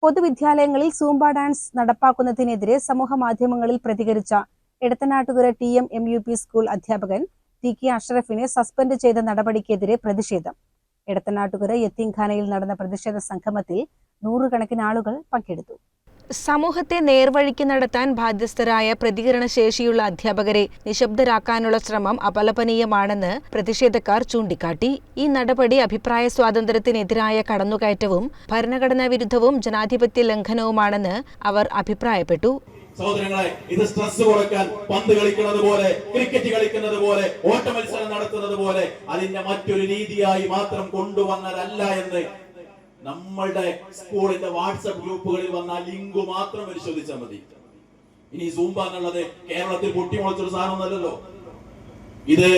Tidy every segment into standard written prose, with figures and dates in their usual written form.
പൊതുവിദ്യാലയങ്ങളിൽ Zumba dance നടപ്പാക്കുന്നതിനെതിരെ സമൂഹമാധ്യമങ്ങളിൽ പ്രതികരിച്ച Edathanattukara TMMUP school അധ്യാപകൻ TK അഷ്റഫിനെ suspend ചെയ്ത നടപടിക്കെതിരെ പ്രതിഷേധം. എടത്തനാട്ടുകര യത്തീംഖാനയിൽ നടന്ന പ്രതിഷേധ സംഗമത്തിൽ നൂറുകണക്കിന് ആളുകൾ പങ്കെടുത്തു. സമൂഹത്തെ നേർവഴിക്ക് നടത്താൻ ബാധ്യസ്ഥരായ പ്രതികരണശേഷിയുള്ള അധ്യാപകരെ നിശബ്ദരാക്കാനുള്ള ശ്രമം അപലപനീയമാണെന്ന് പ്രതിഷേധക്കാർ ചൂണ്ടിക്കാട്ടി. ഈ നടപടി അഭിപ്രായ സ്വാതന്ത്ര്യത്തിനെതിരായ കടന്നുകയറ്റവും ഭരണഘടനാ വിരുദ്ധവും ജനാധിപത്യ ലംഘനവുമാണെന്ന് അവർ അഭിപ്രായപ്പെട്ടു. സഹോദരങ്ങളെ, ഇത് സ്ട്രെസ് കുറയ്ക്കാൻ പന്ത് കളിക്കുന്നത് പോലെ, ക്രിക്കറ്റ് കളിക്കുന്നത് പോലെ, ഓട്ട മത്സരം നടത്തുന്നത് പോലെ അതിന്റെ മറ്റൊരു രീതിയായി മാത്രം കൊണ്ടുവന്നതല്ല എന്ന് നമ്മളുടെ സ്കൂളിന്റെ വാട്സപ്പ് ഗ്രൂപ്പുകളിൽ വന്ന ലിങ്ക് മാത്രം പരിശോധിച്ചാൽ മതി. ഇനി സൂംബ എന്നുള്ളത് കേരളത്തിൽ പൊട്ടിമുളച്ചൊരു സാധനമൊന്നുമല്ലല്ലോ. ഇത്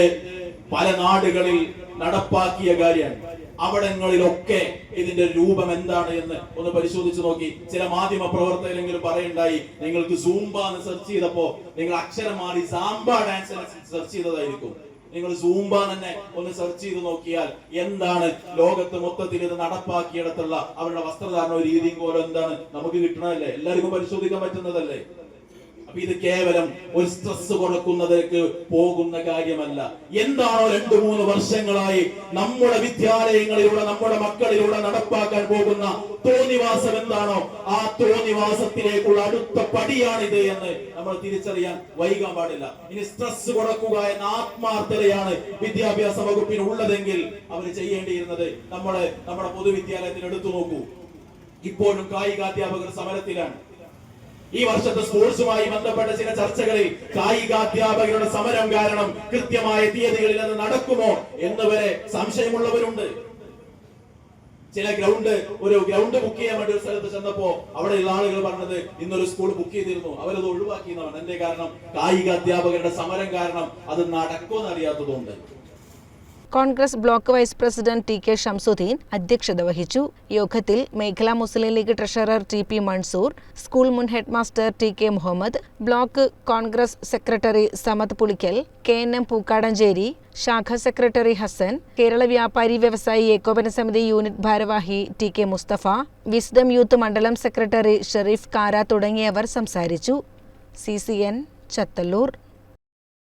പല നാടുകളിൽ നടപ്പാക്കിയ കാര്യമാണ്. അവിടങ്ങളിലൊക്കെ ഇതിന്റെ രൂപം എന്താണ് എന്ന് ഒന്ന് പരിശോധിച്ച് നോക്കി. ചില മാധ്യമ പ്രവർത്തകരെങ്കിലും പറയുണ്ടായി, നിങ്ങൾക്ക് സൂംബ എന്ന് സെർച്ച് ചെയ്തപ്പോ നിങ്ങൾ അക്ഷരം മാറി സാംബ ഡാൻസ് സെർച്ച് ചെയ്തതായിരിക്കും. നിങ്ങൾ സൂംബ തന്നെ ഒന്ന് സെർച്ച് ചെയ്ത് നോക്കിയാൽ എന്താണ് ലോകത്ത് മൊത്തത്തിൽ ഇത് നടപ്പാക്കിയിടത്തുള്ള അവരുടെ വസ്ത്രധാരണ രീതിയും പോലെ എന്താണ് നമുക്ക് കിട്ടണമല്ലേ, എല്ലാവർക്കും പരിശോധിക്കാൻ പറ്റുന്നതല്ലേ. അപ്പൊ ഇത് കേവലം ഒരു സ്ട്രെസ് കുറക്കുന്നതിലേക്ക് പോകുന്ന കാര്യമല്ല. എന്താണോ 2-3 വർഷങ്ങളായി നമ്മുടെ വിദ്യാലയങ്ങളിലൂടെ നമ്മുടെ മക്കളിലൂടെ നടപ്പാക്കാൻ പോകുന്ന തോന്നിവാസം എന്താണോ, ആ തോന്നിവാസത്തിലേക്കുള്ള അടുത്ത പടിയാണിത് എന്ന് നമ്മൾ തിരിച്ചറിയാൻ വൈകാൻ പാടില്ല. ഇനി സ്ട്രെസ് കുറക്കുക എന്ന ആത്മാർത്ഥതയാണ് വിദ്യാഭ്യാസ വകുപ്പിന് ഉള്ളതെങ്കിൽ അവർ ചെയ്യേണ്ടിയിരുന്നത് നമ്മുടെ പൊതുവിദ്യാലയത്തിൽ എടുത്തു നോക്കൂ. ഇപ്പോഴും കായികാധ്യാപകർ സമരത്തിലാണ്. ഈ വർഷത്തെ സ്പോർട്സുമായി ബന്ധപ്പെട്ട ചില ചർച്ചകളിൽ കായികാധ്യാപകരുടെ സമരം കാരണം കൃത്യമായ തീയതികളിൽ അത് നടക്കുമോ എന്ന് വരെ സംശയമുള്ളവരുണ്ട്. ചില ഒരു ഗ്രൗണ്ട് ബുക്ക് ചെയ്യാൻ വേണ്ടി ഒരു സ്ഥലത്ത് ചെന്നപ്പോ അവിടെയുള്ള ആളുകൾ പറഞ്ഞത് ഇന്നൊരു സ്കൂൾ ബുക്ക് ചെയ്തിരുന്നു, അവരത് ഒഴിവാക്കിയെന്നാണ്. എന്റെ കാരണം കായിക അധ്യാപകരുടെ സമരം കാരണം അത് നടക്കുമെന്ന് അറിയാത്തതുകൊണ്ട്. Congress block vice president TK Shamsuddin അധ്യക്ഷത വഹിച്ചു. യോഗത്തിൽ മേഖലാ Muslim League treasurer TP Mansoor, school മുൻ headmaster TK Muhammad, block Congress secretary Samad Pulikkal, KNM Pookkadancheri, ശാഖ സെക്രട്ടറി ഹസൻ, കേരള വ്യാപാരി വ്യവസായി ഏകോപന സമിതി യൂണിറ്റ് ഭാരവാഹി TK മുസ്തഫ, വിസ്ഡം യൂത്ത് മണ്ഡലം സെക്രട്ടറി ഷെരീഫ് കാര തുടങ്ങിയവർ സംസാരിച്ചു. CCN ചത്തല്ലൂർ.